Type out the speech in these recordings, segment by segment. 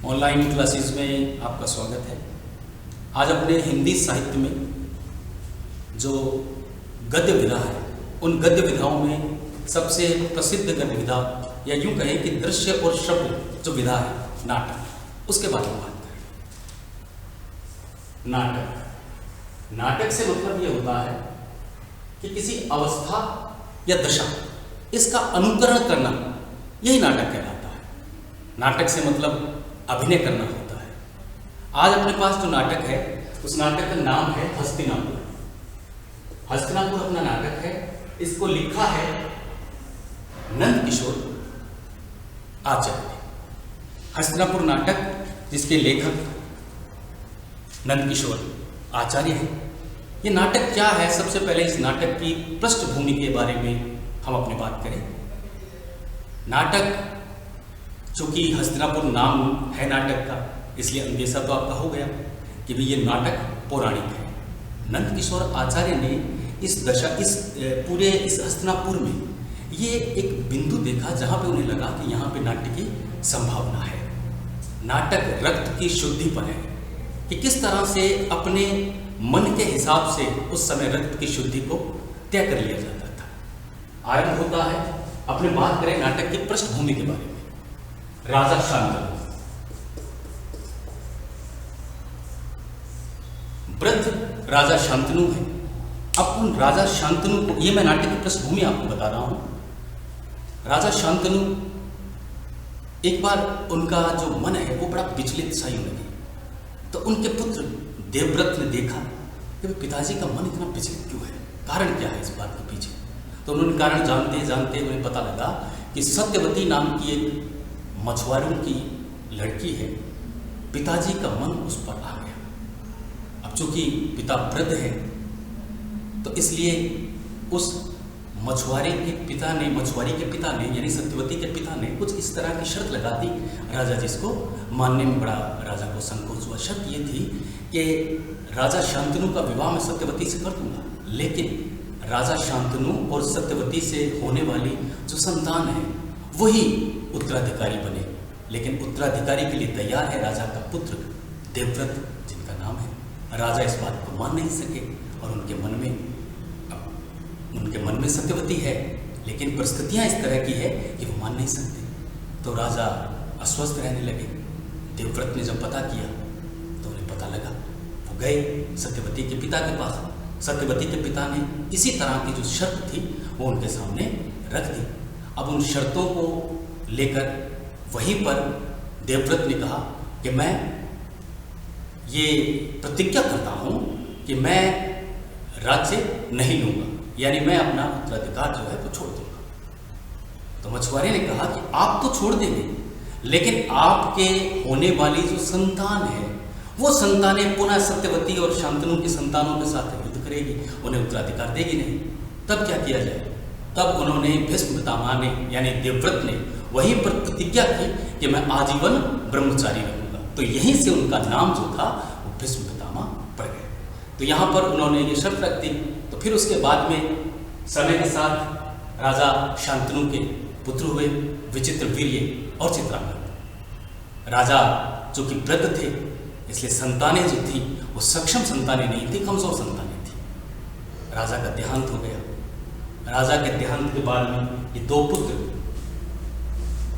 Online classes में आपका स्वागत है। आज अपने हिंदी साहित्य में जो गद्य विधा है, उन गद्य विधाओं में सबसे प्रसिद्ध गद्य विधा या यूँ कहें कि दृश्य और श्रव्य जो विधा है, नाटक, उसके बारे में बात करें। नाटक से मतलब ये होता है कि किसी अवस्था या दशा, इसका अनुकरण करना, यही नाटक कहलाता है। नाटक से मतलब अभिनय करना होता है। आज अपने पास जो नाटक है, उस नाटक का नाम है हस्तिनापुर। हस्तिनापुर अपना नाटक है। इसको लिखा है नंदकिशोर आचार्य ने। हस्तिनापुर नाटक जिसके लेखक नंदकिशोर आचार्य हैं। ये नाटक क्या है, सबसे पहले इस नाटक की पृष्ठभूमि के बारे में हम अपनी बात करें। नाटक, चूंकि हस्तिनापुर नाम है नाटक का, इसलिए अंदेशा तो आपका हो गया कि भाई ये नाटक पौराणिक है। नंदकिशोर आचार्य ने इस पूरे हस्तिनापुर में ये एक बिंदु देखा जहाँ पे उन्हें लगा कि यहाँ पे नाट्य की संभावना है। नाटक रक्त की शुद्धि पर है कि किस तरह से अपने मन के हिसाब से उस समय रक्त की शुद्धि को तय कर लिया जाता था। आरंभ होता है, अपने बात करें नाटक की पृष्ठभूमि के बारे में। राजा शांतनु, वृद्ध राजा शांतनु है। अब उन राजा शांतनु को, ये मैं नाटक की पृष्ठभूमि आपको बता रहा हूं। राजा शांतनु, एक बार उनका जो मन है वो बड़ा विचलित सा ही लगे, तो उनके पुत्र देवव्रत ने देखा कि पिताजी का मन इतना विचलित क्यों है, कारण क्या है इस बात के पीछे। तो उन्होंने कारण जानते जानते उन्हें पता लगा कि सत्यवती नाम की एक मछुआरों की लड़की है, पिताजी का मन उस पर आ गया। अब चूंकि पिता वृद्ध है, तो इसलिए उस मछुआरे के पिता ने यानी सत्यवती के पिता ने कुछ इस तरह की शर्त लगा दी राजा, जिसको मानने में बड़ा राजा को संकोच हुआ। शर्त ये थी कि राजा शांतनु का विवाह मैं सत्यवती से कर दूंगा, लेकिन राजा शांतनु और सत्यवती से होने वाली जो संतान है वही उत्तराधिकारी बने। लेकिन उत्तराधिकारी के लिए तैयार है राजा का पुत्र देवव्रत, जिनका नाम है। राजा इस बात को मान नहीं सके और उनके मन में सत्यवती है, लेकिन परिस्थितियां इस तरह की है कि वो मान नहीं सकते। तो राजा अस्वस्थ रहने लगे। देवव्रत ने जब पता किया तो उन्हें पता लगा, वो गए सत्यवती के पिता के पास। सत्यवती के पिता ने इसी तरह की जो शर्त थी वो उनके सामने रख दी। अब उन शर्तों को लेकर वहीं पर देवव्रत ने कहा कि मैं ये प्रतिज्ञा करता हूँ कि मैं राज्य नहीं लूँगा, यानी मैं अपना उत्तराधिकार जो है वो छोड़ दूंगा। तो मछुआरे ने कहा कि आप तो छोड़ देंगे, लेकिन आपके होने वाली जो संतान है वो संतानें पुनः सत्यवती और शांतनु की संतानों के साथ युद्ध करेगी, उन्हें उत्तराधिकार देगी नहीं। तब क्या किया जाए? तब उन्होंने भीष्म पितामह ने यानी देवव्रत ने वहीं पर प्रतिज्ञा की कि मैं आजीवन ब्रह्मचारी रहूंगा। तो यहीं से उनका नाम जो था वो भीष्म पितामह पड़ गए। तो यहाँ पर उन्होंने ये शर्त रख दी। तो फिर उसके बाद में समय के साथ राजा शांतनु के पुत्र हुए विचित्रवीर्य और चित्रांगद। राजा जो कि वृद्ध थे, इसलिए संतानें जो थी वो सक्षम संतानें नहीं थी, कमजोर संतानें थी। राजा का देहांत हो गया। राजा के देहांत के बाद में ये दो पुत्र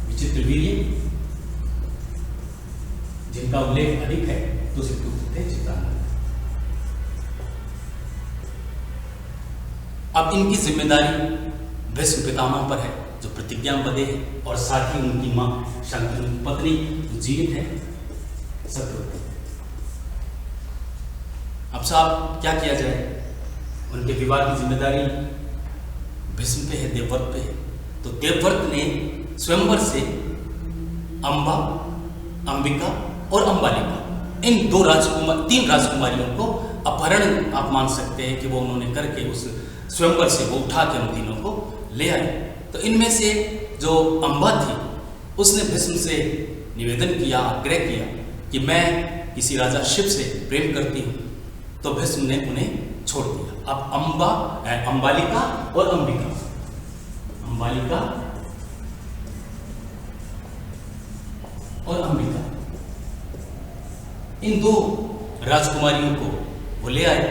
विचित्रवीर्य, जिनका उल्लेख अधिक है, दूसरे पुत्र थे चित्रांगद। अब इनकी जिम्मेदारी भीष्म पितामह पर है, जो प्रतिज्ञाबद्ध है, और साथ ही उनकी मां शांतनु की पत्नी जो जीवित है, सत्यवती। अब साहब क्या किया जाए? उनके विवाह की जिम्मेदारी भीष्म पे है, देवव्रत पे है। तो देवव्रत ने स्वयंवर से अंबा, अंबिका और अंबालिका, इन तीन राजकुमारियों को अपहरण आप मान सकते हैं कि वो उन्होंने करके उस स्वयंवर से वो उठा के उन तीनों को ले आए। तो इनमें से जो अंबा थी, उसने भीष्म से निवेदन किया, आग्रह किया कि मैं किसी राजा शिव से प्रेम करती हूँ। तो भीष्म ने उन्हें छोड़ दिया। अब अंबालिका और अंबिका, अंबालिका और अंबिका, इन दो राजकुमारियों को वो ले आए।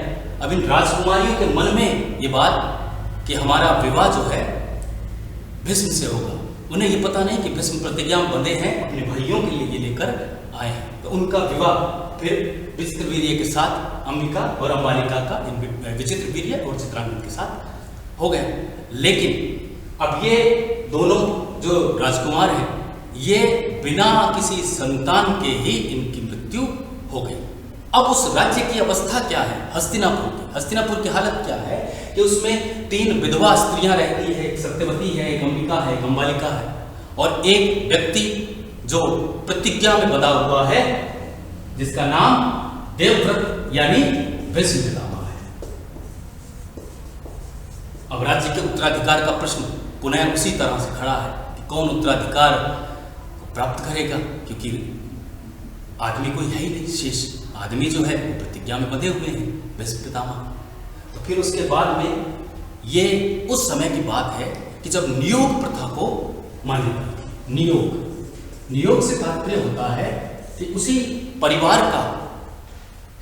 अब इन राजकुमारियों के मन में ये बात कि हमारा विवाह जो है भीष्म से होगा। उन्हें ये पता नहीं कि भीष्म प्रतिज्ञा में बंधे हैं, अपने भाइयों के लिए ये लेकर आए हैं। तो उनका विवाह फिर विचित्र वीर्य के साथ, अंबिका और अंबालिका का, विचित्र वीर्य और चित्रांगद के साथ हो गया। लेकिन अब ये दोनों जो राजकुमार हैं, ये बिना किसी संतान के ही इनकी मृत्यु हो गई। अब उस राज्य की अवस्था क्या है? हस्तिनापुर की हालत क्या है कि उसमें 3 विधवा स्त्रियां रहती है, एक सत्यवती है, एक अंबिका है, एक अंबालिका है, और एक व्यक्ति जो प्रतिज्ञा में बंधा हुआ है, जिसका नाम देवव्रत यानी भीष्म पितामह है। अब राज्य के उत्तराधिकार का प्रश्न पुनः उसी तरह से खड़ा है कि कौन उत्तराधिकार प्राप्त करेगा, क्योंकि आदमी कोई है ही नहीं, शेष आदमी जो है वो प्रतिज्ञा में बंधे हुए हैं, भीष्म पितामह। तो फिर उसके बाद में ये उस समय की बात है कि जब नियोग प्रथा को मान्यता दी। नियोग से तात्पर्य होता है कि उसी परिवार का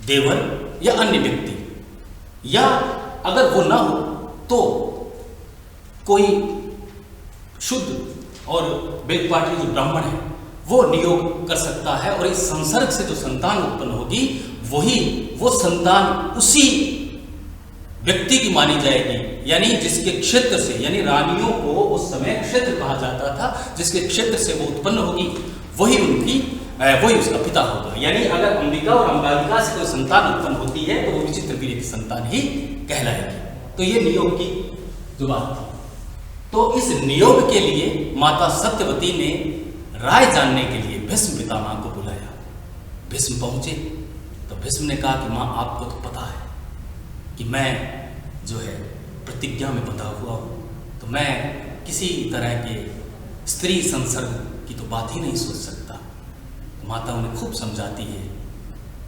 देवर या अन्य व्यक्ति, या अगर वो ना हो तो कोई शुद्ध और वेदपाठी जो ब्राह्मण है वो नियोग कर सकता है, और इस संसर्ग से जो संतान उत्पन्न होगी वो संतान उसी व्यक्ति की मानी जाएगी, यानी जिसके क्षेत्र से, यानी रानियों को उस समय क्षेत्र कहा जाता था, जिसके क्षेत्र से वो उत्पन्न होगी वही उसका पिता होगा। यानी अगर अंबिका और अंबालिका से कोई संतान उत्पन्न होती है तो वो विचित्र वीर्य की संतान ही कहलाएगी। तो ये नियोग की जो बात थी। तो इस नियोग के लिए माता सत्यवती ने राय जानने के लिए भीष्म पितामह को बुलाया। भीष्म पहुंचे तो भीष्म ने कहा कि मां, आपको तो पता है कि मैं जो है प्रतिज्ञा में बंधा हुआ हूं, तो मैं किसी तरह के स्त्री संसर्ग की तो बात ही नहीं सोच सकता। तो माता उन्हें खूब समझाती है,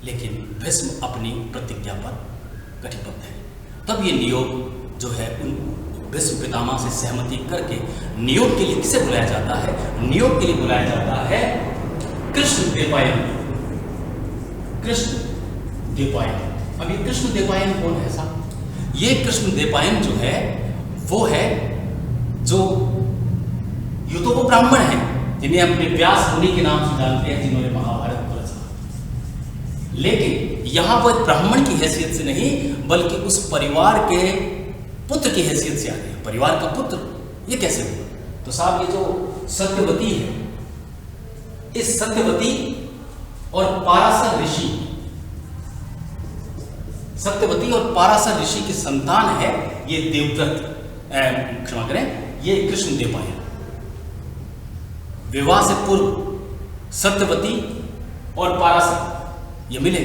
लेकिन भीष्म अपनी प्रतिज्ञा पर कटिबद्ध है। तब ये नियोग जो है उन भीष्म पितामह से सहमति करके नियोग के लिए किसे बुलाया जाता है? नियोग के लिए बुलाया जाता है कृष्णद्वैपायन। अब ये कृष्णद्वैपायन कौन है साहब? ये कृष्णद्वैपायन जो है वो है जो ये तो वो ब्राह्मण है जिन्हें अपने व्यास मुनि के नाम से जानते हैं, जिन्होंने महाभारत को रचा। लेकिन यहां पर ब्राह्मण की हैसियत से नहीं, बल्कि उस परिवार के पुत्र की हैसियत से आ रहे हैं। परिवार का पुत्र, ये कैसे हुआ? तो साहब ये जो सत्यवती है, इस सत्यवती और पाराशर ऋषि, सत्यवती और पाराशर ऋषि की संतान है ये देवव्रत, क्षमा करें, ये कृष्णद्वैपायन। विवाह से पूर्व सत्यवती और पाराशर ये मिले।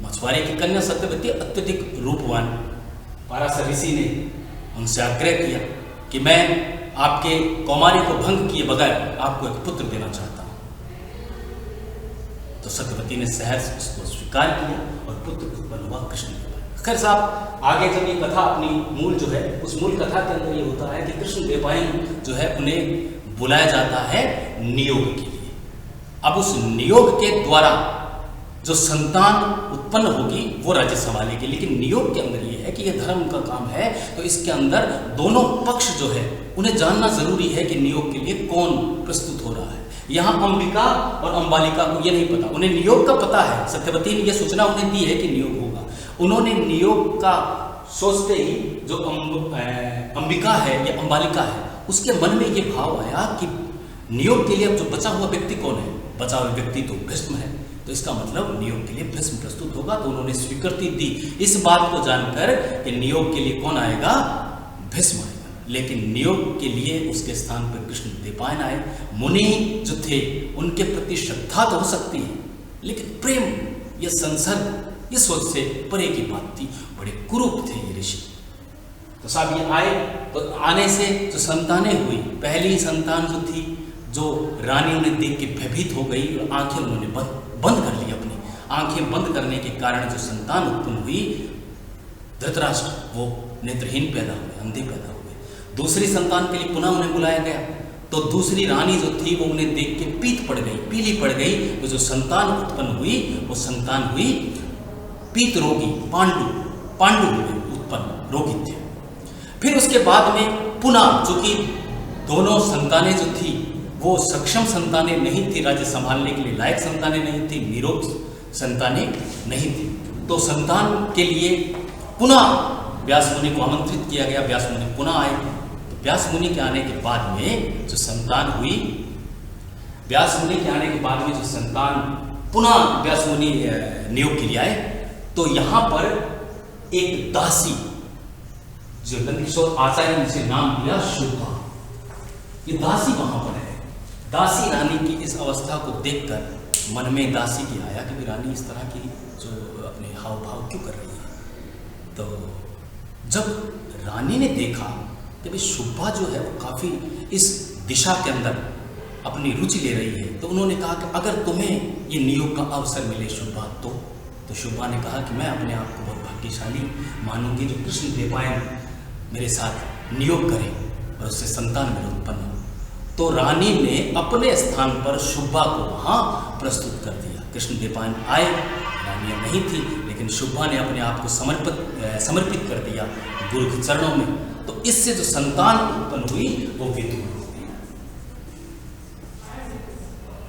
मछुआरे की कन्या सत्यवती अत्यधिक रूपवान, पाराशर ऋषि ने उनसे आग्रह किया कि मैं आपके कौमारी को भंग किए बगैर आपको एक पुत्र देना चाहता हूं। तो सत्यवती ने सहर्ष उसको स्वीकार किया और पुत्र उत्पन्न हुआ कृष्णद्वैपायन। खैर साहब, आगे जब ये कथा अपनी मूल जो है, उस मूल कथा के अंदर ये होता है कि कृष्णद्वैपायन जो है उन्हें बुलाया जाता है नियोग के लिए। अब उस नियोग के द्वारा जो संतान उत्पन्न होगी वो राज्य संभालेगी। लेकिन नियोग के अंदर ये है कि यह धर्म का काम है, तो इसके अंदर दोनों पक्ष जो है उन्हें जानना जरूरी है कि नियोग के लिए कौन प्रस्तुत हो रहा है। यहाँ अंबिका और अंबालिका को ये नहीं पता, उन्हें नियोग का पता है। सत्यवती ने यह सूचना उन्हें दी है कि नियोग होगा। उन्होंने नियोग का सोचते ही जो अंबिका है या अंबालिका है, उसके मन में ये भाव आया कि नियोग के लिए अब जो बचा हुआ व्यक्ति कौन है? बचा हुआ व्यक्ति तो भीष्म है, तो इसका मतलब नियोग के लिए भीष्म प्रस्तुत होगा। तो उन्होंने स्वीकृति दी इस बात को जानकर कि नियोग के लिए कौन आएगा? भीष्म आएगा। लेकिन नियोग के लिए उसके स्थान पर कृष्णद्वैपायन आए। मुनि जो थे उनके प्रति श्रद्धा तो हो सकती है, लेकिन प्रेम या संसर्ग ये सोच से परे की बात थी। बड़े कुरूप थे ये ऋषि। तो साहब ये आए, तो आने से जो संतानें हुई, पहली संतान जो थी, जो रानी उन्हें देख के भयभीत हो गई और आंखें उन्होंने बंद कर ली। अपनी आंखें बंद करने के कारण जो संतान उत्पन्न हुई, धृतराष्ट्र, वो नेत्रहीन पैदा हुए, अंधे पैदा हुए। दूसरी संतान के लिए पुनः उन्हें बुलाया गया, तो दूसरी रानी जो थी वो उन्हें देख के पीत पड़ गई, पीली पड़ गई। वो जो संतान उत्पन्न हुई वो संतान हुई पीत रोगी, पांडु हुए उत्पन्न, रोगी थे। फिर उसके बाद में पुनः, चूंकि दोनों संतानें जो थी वो सक्षम संतानें नहीं थी, राज्य संभालने के लिए लायक संतानें नहीं थी, निरोग संतानें नहीं थी, तो संतान के लिए पुनः व्यास मुनि को आमंत्रित किया गया। व्यास मुनि पुनः आए। तो व्यास मुनि के आने के बाद में जो संतान हुई, व्यास मुनि के आने के बाद में जो संतान पुनः व्यास मुनि नियोग के लिए आए, तो यहां पर एक दासी, जो नंदकिशोर आचार्य ने जिसे नाम दिया शुभा, ये दासी वहां पर है। दासी रानी की इस अवस्था को देखकर मन में दासी की आया कि रानी इस तरह की जो अपने हाव भाव क्यों कर रही है। तो जब रानी ने देखा कि भाई शुभा जो है वो काफ़ी इस दिशा के अंदर अपनी रुचि ले रही है, तो उन्होंने कहा कि अगर तुम्हें ये नियोग का अवसर मिले शुभा, तो शुभा ने कहा कि मैं अपने आप को बहुत भाग्यशाली मानूंगी जो कृष्ण देवायन मेरे साथ नियोग करें और उससे संतान मेरे उत्पन्न हो। तो रानी ने अपने स्थान पर शुभा को वहाँ प्रस्तुत कर दिया। कृष्ण देवायन आए, रानियाँ नहीं थी, लेकिन शुभा ने अपने आप को समर्पित कर दिया गुरु के चरणों में। तो इससे जो संतान उत्पन्न हुई वो विदुर हो गई।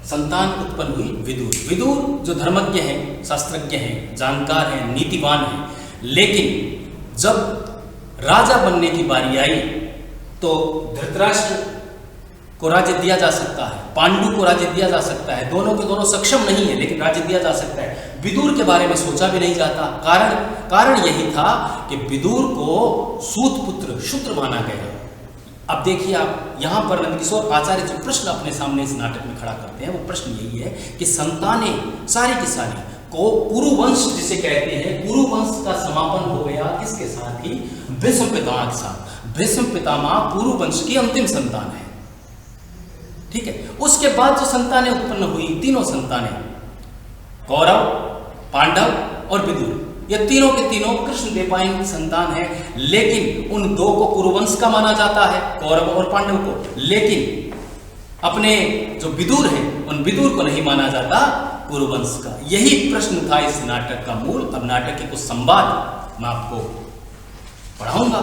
संतान उत्पन्न हुई विदुर। विदुर जो धर्मज्ञ हैं, शास्त्रज्ञ हैं, जानकार हैं, नीतिवान हैं, लेकिन जब राजा बनने की बारी आई तो धृतराष्ट्र को राज्य दिया जा सकता है, पांडु को राज्य दिया जा सकता है, दोनों के दोनों सक्षम नहीं है, लेकिन राज्य दिया जा सकता है। विदुर के बारे में सोचा भी नहीं जाता। कारण यही था कि विदुर को सूत पुत्र शूद्र माना गया। अब देखिए आप यहाँ पर नंदकिशोर आचार्य जो प्रश्न अपने सामने इस नाटक में खड़ा करते हैं, वो प्रश्न यही है कि संतानें सारी की सारी को कुरुवंश जिसे कहते हैं, कुरुवंश का समापन हो गया किसके साथ ही? भीष्म पितामह के साथ। भीष्म पितामह कुरुवंश की अंतिम संतान है, ठीक है। उसके बाद जो संतानें उत्पन्न हुई, तीनों संतानें, कौरव, पांडव और विदुर, ये तीनों के तीनों कृष्ण देवायन की संतान है। लेकिन उन दो को कुरुवंश का माना जाता है, कौरव और पांडव को, लेकिन अपने जो विदुर हैं उन विदुर को नहीं माना जाता कुरुवंश का। यही प्रश्न था इस नाटक का मूल। अब नाटक के कुछ संवाद मैं आपको पढ़ाऊंगा।